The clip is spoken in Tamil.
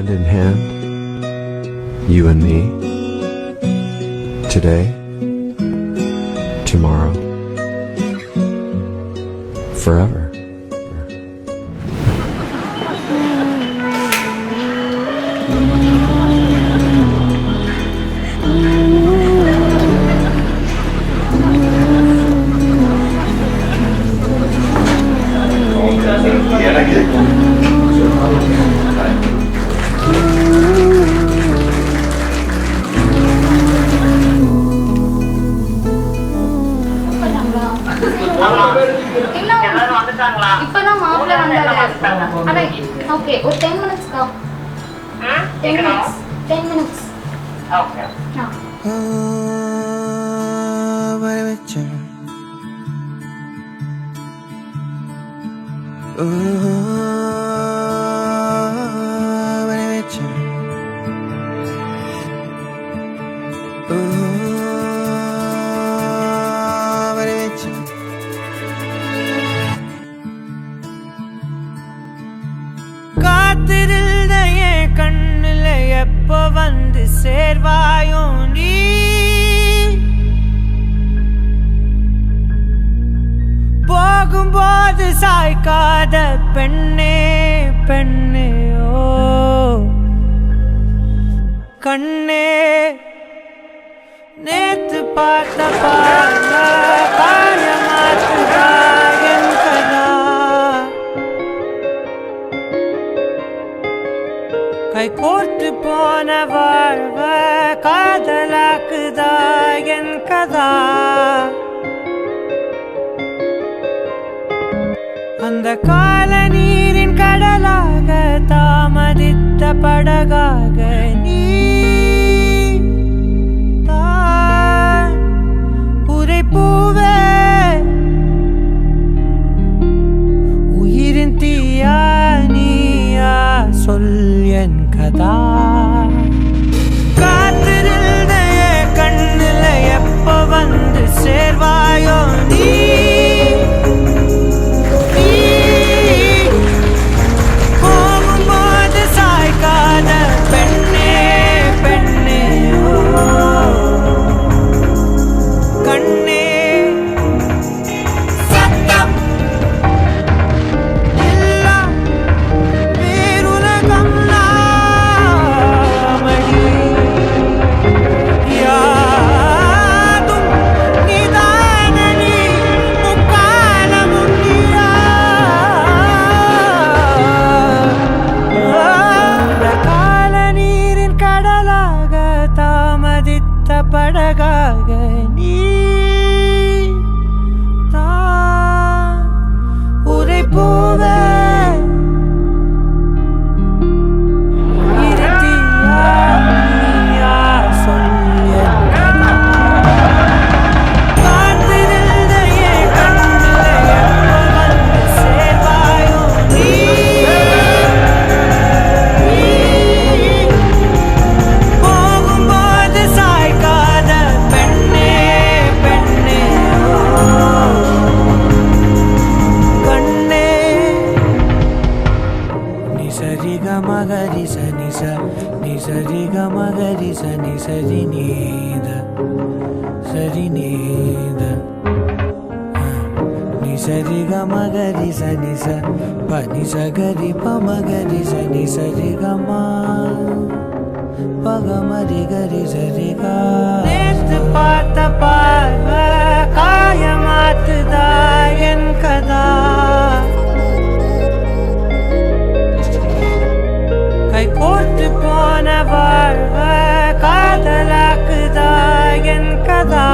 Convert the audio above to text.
hand in hand, you and me, today, tomorrow, forever. இப்பதான் மாப்பிள்ளை வந்தாரு. ஓகே, ஒரு 10 minutes தான். 10 minutes. ஓகே. காத்திருந்த என் கண்ணுல எப்ப வந்து சேர்வாயோ நீ, போகும்போது சாய்க்காத பெண்ணே பெண்ணே ஓ கண்ணே, நேத்து பார்த்த பார்த்த காயமாத்துதா என் கதா, கை கோர்த்து போன வாழ்வ காதலாக்குதா என் கதா, அந்த கால நீரின் கடலாக தாமதித்த படகாக நீ தான் உரைப்பூவே, உயிரின் தீயா நீயா சொல் என் கதா, காத்திருந்த கண்ணுல எப்ப வந்து சேர்வாயோ நீ, போகும்போது சாய்க்காத பெண்ணே பெண்ணே ஓ கண்ணே, சத்தம் எல்லாம் வேறுலகம் நாமடி, யாதும் நிதானடி முக்காலம் உன்னியா, கால நீரின் கடலாக தாமதித்த படகாக நீ தான் உரைப்பூவே, இருத்தியா நீயா சொல் என் கதா, காத்திருந்த என் கண்ணுல எப்ப வந்து சேர்வாயோ நீ, போகும்போது சாய்க்காத பெண்ணே பெண்ணே ஓ கண்ணே, நிசரிக மகரி சனிச நிசரிக மகரி சனி சரி நீத சரி நீத, நிசரிக மகரி சனிச பனி சகரி பமகரி சனி சரிகமா பகமரி கரி சரிகா, நேத்து பார்த்த பார்வ காயமாத்துதா என் கதா, கை கோர்த்து போன வாழ்வ காதலாக்குதா என் கதா,